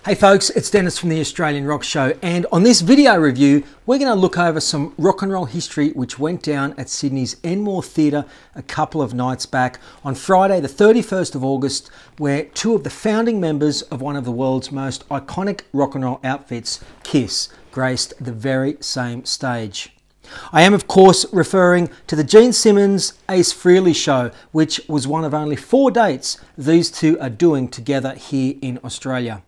Hey folks, it's Dennis from the Australian Rock Show, and on this video review we're going to look over some rock and roll history which went down at Sydney's Enmore Theatre a couple of nights back on Friday the 31st of August, where two of the founding members of one of the world's most iconic rock and roll outfits, Kiss, graced the very same stage. I am of course referring to the Gene Simmons Ace Frehley show, which was one of only 4 dates these two are doing together here in Australia.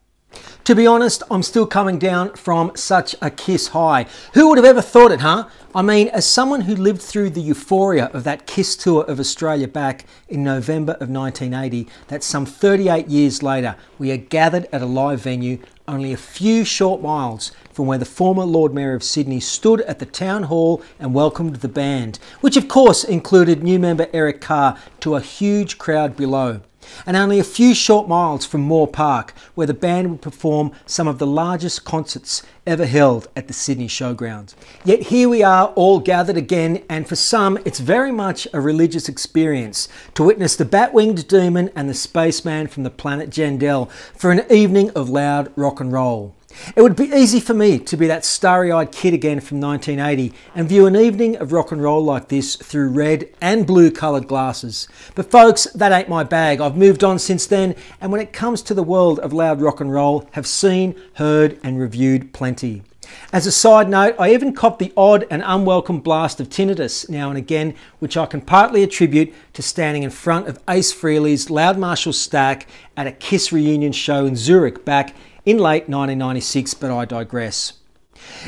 To be honest, I'm still coming down from such a Kiss high. Who would have ever thought it, huh? I mean, as someone who lived through the euphoria of that Kiss tour of Australia back in November of 1980, that's some 38 years later, we are gathered at a live venue only a few short miles from where the former Lord Mayor of Sydney stood at the town hall and welcomed the band, which of course included new member Eric Carr, to a huge crowd below. And only a few short miles from Moore Park, where the band would perform some of the largest concerts ever held at the Sydney Showgrounds. Yet here we are all gathered again, and for some it's very much a religious experience to witness the Bat-Winged Demon and the Spaceman from the planet Jandel for an evening of loud rock and roll. It would be easy for me to be that starry-eyed kid again from 1980 and view an evening of rock and roll like this through red and blue coloured glasses. But folks, that ain't my bag. I've moved on since then, and when it comes to the world of loud rock and roll, have seen, heard and reviewed plenty. As a side note, I even copped the odd and unwelcome blast of tinnitus now and again, which I can partly attribute to standing in front of Ace Frehley's Loud Marshall stack at a Kiss reunion show in Zurich back in late 1996, but I digress.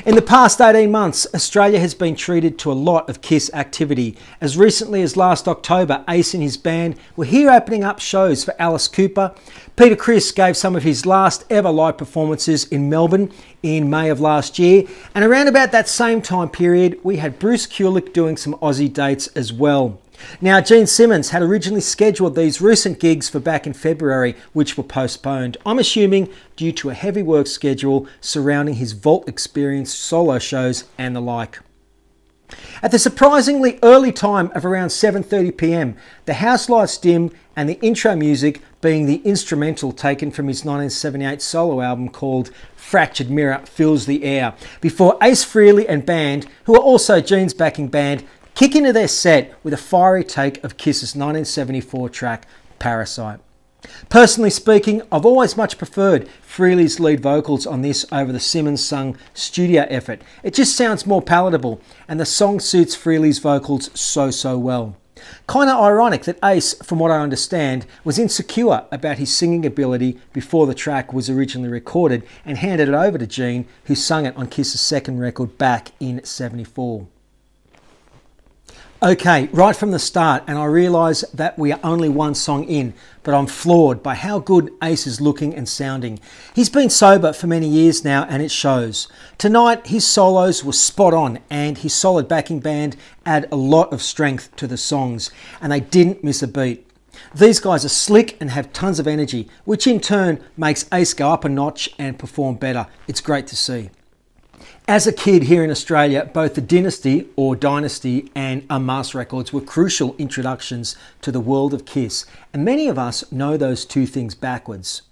In the past 18 months, Australia has been treated to a lot of Kiss activity. As recently as last October, Ace and his band were here opening up shows for Alice Cooper. Peter Criss gave some of his last ever live performances in Melbourne in May of last year. And around about that same time period, we had Bruce Kulick doing some Aussie dates as well. Now, Gene Simmons had originally scheduled these recent gigs for back in February, which were postponed, I'm assuming due to a heavy work schedule surrounding his Vault Experience solo shows and the like. At the surprisingly early time of around 7:30 p.m, the house lights dim and the intro music being the instrumental taken from his 1978 solo album called Fractured Mirror fills the air, before Ace Frehley and band, who are also Gene's backing band, kick into their set with a fiery take of Kiss's 1974 track, Parasite. Personally speaking, I've always much preferred Frehley's lead vocals on this over the Simmons sung studio effort. It just sounds more palatable, and the song suits Frehley's vocals so well. Kinda ironic that Ace, from what I understand, was insecure about his singing ability before the track was originally recorded and handed it over to Gene, who sung it on Kiss's second record back in '74. Okay, right from the start, and I realise that we are only one song in, but I'm floored by how good Ace is looking and sounding. He's been sober for many years now and it shows. Tonight his solos were spot on and his solid backing band add a lot of strength to the songs, and they didn't miss a beat. These guys are slick and have tons of energy, which in turn makes Ace go up a notch and perform better. It's great to see. As a kid here in Australia, both the Dynasty or Dynasty and Unmasked records were crucial introductions to the world of Kiss, and many of us know those two things backwards.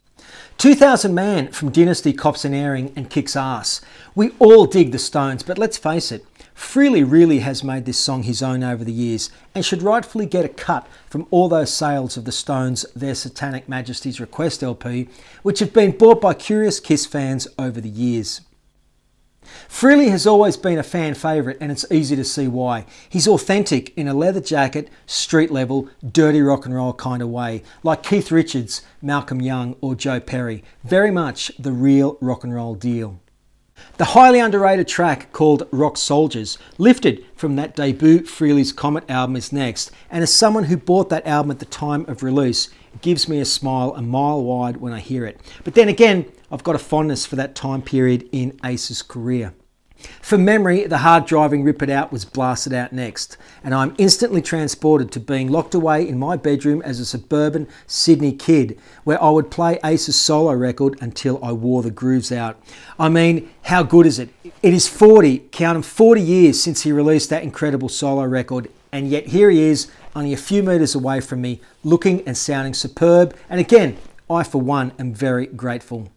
2000 Man from Dynasty cops an airing and kicks ass. We all dig the Stones, but let's face it, Frehley really has made this song his own over the years and should rightfully get a cut from all those sales of the Stones' Their Satanic Majesty's Request LP, which have been bought by curious Kiss fans over the years. Frehley has always been a fan favourite, and it's easy to see why. He's authentic in a leather jacket, street level, dirty rock and roll kind of way, like Keith Richards, Malcolm Young or Joe Perry. Very much the real rock and roll deal. The highly underrated track called Rock Soldiers, lifted from that debut Frehley's Comet album, is next, and as someone who bought that album at the time of release, it gives me a smile a mile wide when I hear it. But then again, I've got a fondness for that time period in Ace's career. From memory, the hard-driving Rip It Out was blasted out next, and I'm instantly transported to being locked away in my bedroom as a suburban Sydney kid, where I would play Ace's solo record until I wore the grooves out. I mean, how good is it? It is 40 years since he released that incredible solo record, and yet here he is, only a few metres away from me, looking and sounding superb, and again, I for one am very grateful.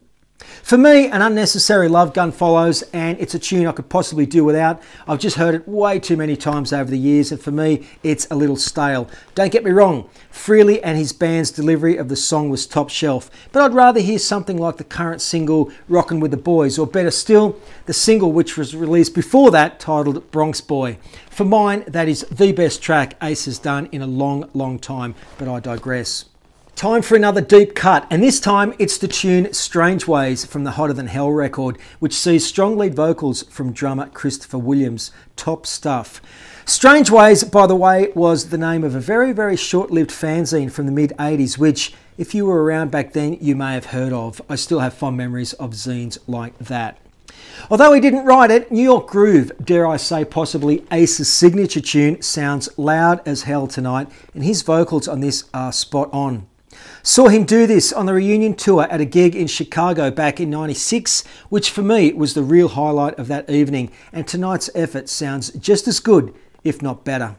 For me, an unnecessary love gun follows, and it's a tune I could possibly do without. I've just heard it way too many times over the years, and for me, it's a little stale. Don't get me wrong, Frehley and his band's delivery of the song was top shelf, but I'd rather hear something like the current single, Rockin' with the Boys, or better still, the single which was released before that, titled Bronx Boy. For mine, that is the best track Ace has done in a long, long time, but I digress. Time for another deep cut, and this time it's the tune Strange Ways from the Hotter Than Hell record, which sees strong lead vocals from drummer Christopher Williams. Top stuff. Strange Ways, by the way, was the name of a very, very short-lived fanzine from the mid-80s, which, if you were around back then, you may have heard of. I still have fond memories of zines like that. Although he didn't write it, New York Groove, dare I say possibly Ace's signature tune, sounds loud as hell tonight, and his vocals on this are spot on. Saw him do this on the reunion tour at a gig in Chicago back in '96, which for me was the real highlight of that evening, and tonight's effort sounds just as good, if not better.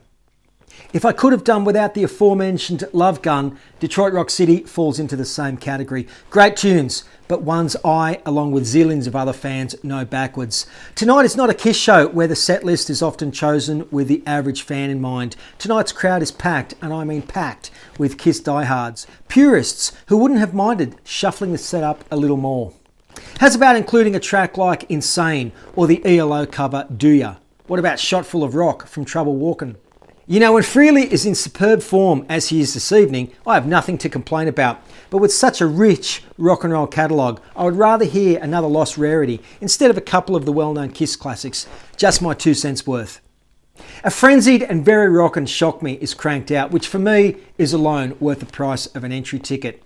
If I could have done without the aforementioned love gun, Detroit Rock City falls into the same category. Great tunes, but ones I, along with zillions of other fans, know backwards. Tonight is not a Kiss show where the set list is often chosen with the average fan in mind. Tonight's crowd is packed, and I mean packed, with Kiss diehards, purists who wouldn't have minded shuffling the setup a little more. How's about including a track like Insane or the ELO cover Do Ya? What about Shot Full of Rock from Trouble Walkin'? You know, when Frehley is in superb form as he is this evening, I have nothing to complain about. But with such a rich rock and roll catalogue, I would rather hear another lost rarity instead of a couple of the well-known Kiss classics. Just my 2 cents worth. A Frenzied and Very Rockin' Shock Me is cranked out, which for me is alone worth the price of an entry ticket.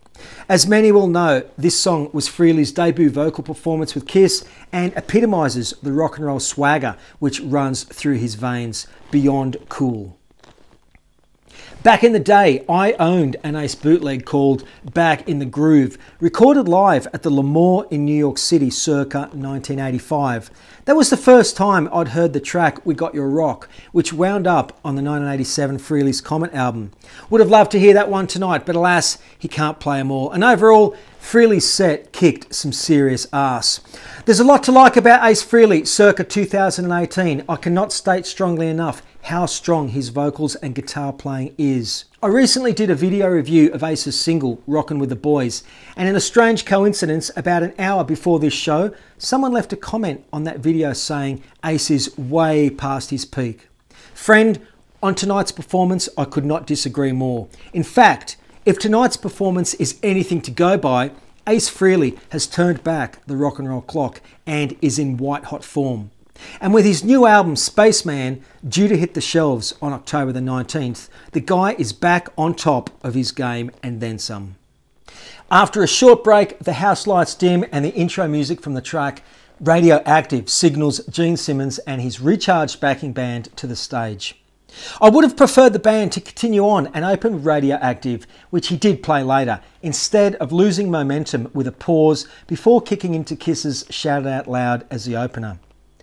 As many will know, this song was Frehley's debut vocal performance with Kiss and epitomises the rock and roll swagger which runs through his veins. Beyond cool. Back in the day, I owned an Ace bootleg called Back in the Groove, recorded live at the Enmore in New York City circa 1985. That was the first time I'd heard the track We Got Your Rock, which wound up on the 1987 Frehley's Comet album. Would have loved to hear that one tonight, but alas, he can't play them all. And overall, Frehley's set kicked some serious ass. There's a lot to like about Ace Frehley circa 2018. I cannot state strongly enough how strong his vocals and guitar playing is. I recently did a video review of Ace's single, Rockin' with the Boys, and in a strange coincidence, about an hour before this show, someone left a comment on that video saying Ace is way past his peak. Friend, on tonight's performance, I could not disagree more. In fact, if tonight's performance is anything to go by, Ace Frehley has turned back the rock and roll clock and is in white hot form. And with his new album Spaceman due to hit the shelves on October the 19th, the guy is back on top of his game and then some. After a short break, the house lights dim and the intro music from the track Radioactive Signals Gene Simmons and his recharged backing band to the stage. I would have preferred the band to continue on and open Radioactive, which he did play later, instead of losing momentum with a pause before kicking into Kiss's Shout It Out Loud as the opener.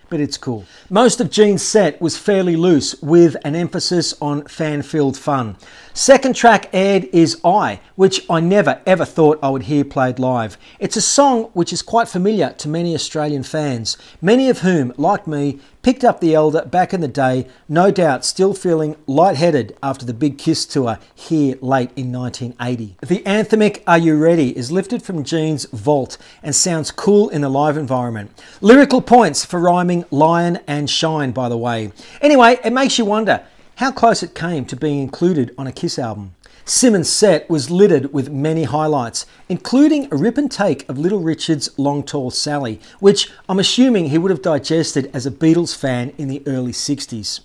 But it's cool. Most of Gene's set was fairly loose with an emphasis on fan-filled fun. Second track aired is I, which I never ever thought I would hear played live. It's a song which is quite familiar to many Australian fans, many of whom, like me, picked up the Elder back in the day, no doubt still feeling lightheaded after the big Kiss tour here late in 1980. The anthemic Are You Ready is lifted from Gene's vault and sounds cool in the live environment. Lyrical points for rhyming lion and shine, by the way. Anyway, it makes you wonder how close it came to being included on a Kiss album. Simmons' set was littered with many highlights, including a rip and take of Little Richard's Long Tall Sally, which I'm assuming he would have digested as a Beatles fan in the early 60s.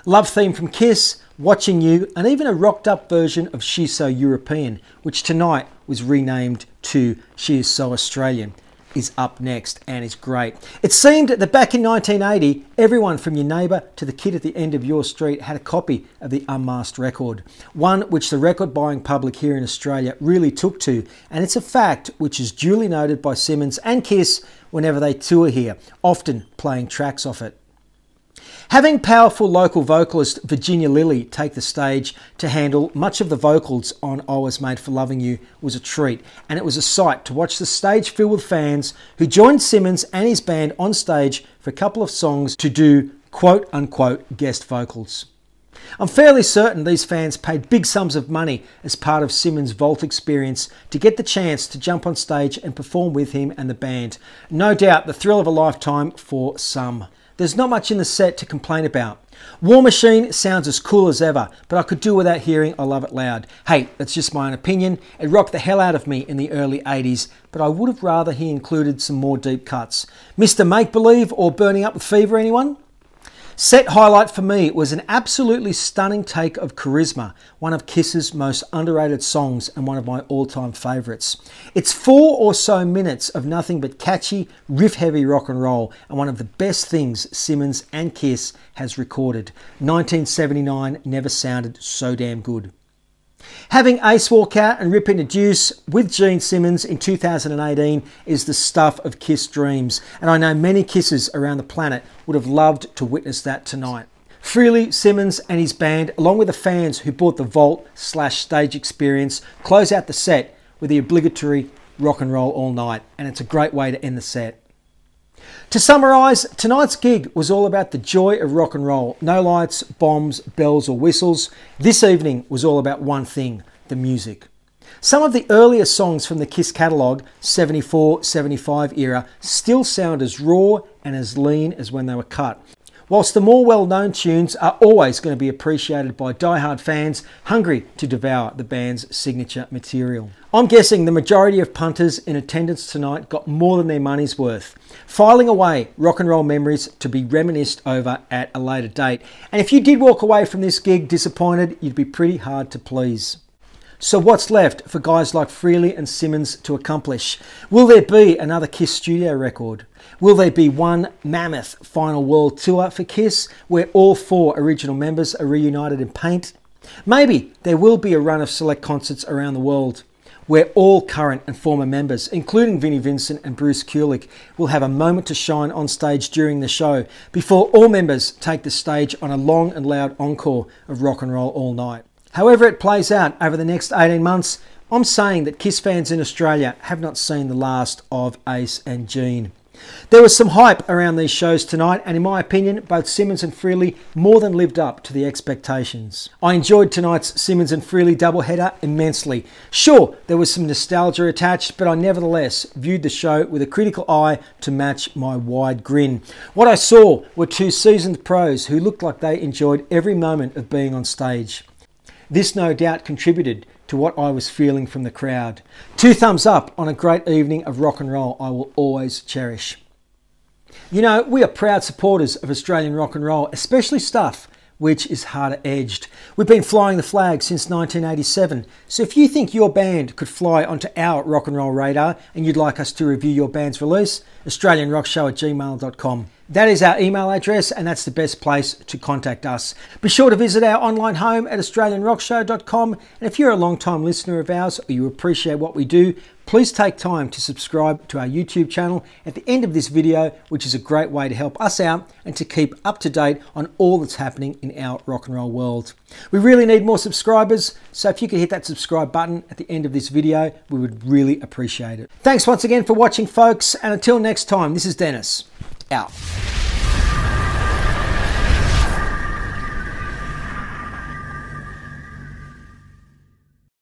Love Theme from Kiss, Watching You, and even a rocked up version of She's So European, which tonight was renamed to She Is So Australian, is up next and is great. It seemed that back in 1980, everyone from your neighbour to the kid at the end of your street had a copy of the Unmasked record, one which the record buying public here in Australia really took to, and it's a fact which is duly noted by Simmons and Kiss whenever they tour here, often playing tracks off it. Having powerful local vocalist Virginia Lilly take the stage to handle much of the vocals on I Was Made for Loving You was a treat, and it was a sight to watch the stage fill with fans who joined Simmons and his band on stage for a couple of songs to do quote-unquote guest vocals. I'm fairly certain these fans paid big sums of money as part of Simmons' Vault experience to get the chance to jump on stage and perform with him and the band. No doubt the thrill of a lifetime for some. There's not much in the set to complain about. War Machine sounds as cool as ever, but I could do without hearing I Love It Loud. Hey, that's just my own opinion. It rocked the hell out of me in the early 80s, but I would have rather he included some more deep cuts. Mr. Make Believe or Burning Up with Fever, anyone? Set highlight for me was an absolutely stunning take of Charisma, one of Kiss's most underrated songs and one of my all-time favourites. It's 4 or so minutes of nothing but catchy, riff-heavy rock and roll, and one of the best things Simmons and Kiss has recorded. 1979 never sounded so damn good. Having Ace walk out and rip into Deuce with Gene Simmons in 2018 is the stuff of Kiss dreams, and I know many Kissers around the planet would have loved to witness that tonight. Frehley, Simmons and his band, along with the fans who bought the Vault/stage experience, close out the set with the obligatory Rock and Roll All Night, and it's a great way to end the set. To summarise, tonight's gig was all about the joy of rock and roll. No lights, bombs, bells or whistles. This evening was all about one thing, the music. Some of the earlier songs from the Kiss catalogue, 74, 75 era, still sound as raw and as lean as when they were cut. Whilst the more well-known tunes are always going to be appreciated by die-hard fans hungry to devour the band's signature material. I'm guessing the majority of punters in attendance tonight got more than their money's worth, filing away rock and roll memories to be reminisced over at a later date. And if you did walk away from this gig disappointed, you'd be pretty hard to please. So what's left for guys like Frehley and Simmons to accomplish? Will there be another Kiss studio record? Will there be one mammoth final world tour for Kiss where all 4 original members are reunited in paint? Maybe there will be a run of select concerts around the world where all current and former members, including Vinnie Vincent and Bruce Kulick, will have a moment to shine on stage during the show before all members take the stage on a long and loud encore of Rock and Roll All Night. However it plays out over the next 18 months, I'm saying that Kiss fans in Australia have not seen the last of Ace and Gene. There was some hype around these shows tonight, and in my opinion, both Simmons and Frehley more than lived up to the expectations. I enjoyed tonight's Simmons and Frehley doubleheader immensely. Sure, there was some nostalgia attached, but I nevertheless viewed the show with a critical eye to match my wide grin. What I saw were 2 seasoned pros who looked like they enjoyed every moment of being on stage. This no doubt contributed to what I was feeling from the crowd. 2 thumbs up on a great evening of rock and roll I will always cherish. You know, we are proud supporters of Australian rock and roll, especially stuff which is harder edged. We've been flying the flag since 1987, so if you think your band could fly onto our rock and roll radar and you'd like us to review your band's release, australianrockshow@gmail.com. That is our email address, and that's the best place to contact us. Be sure to visit our online home at australianrockshow.com, and if you're a long-time listener of ours or you appreciate what we do, please take time to subscribe to our YouTube channel at the end of this video, which is a great way to help us out and to keep up to date on all that's happening in our rock and roll world. We really need more subscribers, so if you could hit that subscribe button at the end of this video, we would really appreciate it. Thanks once again for watching, folks, and until next time, this is Dennis, out.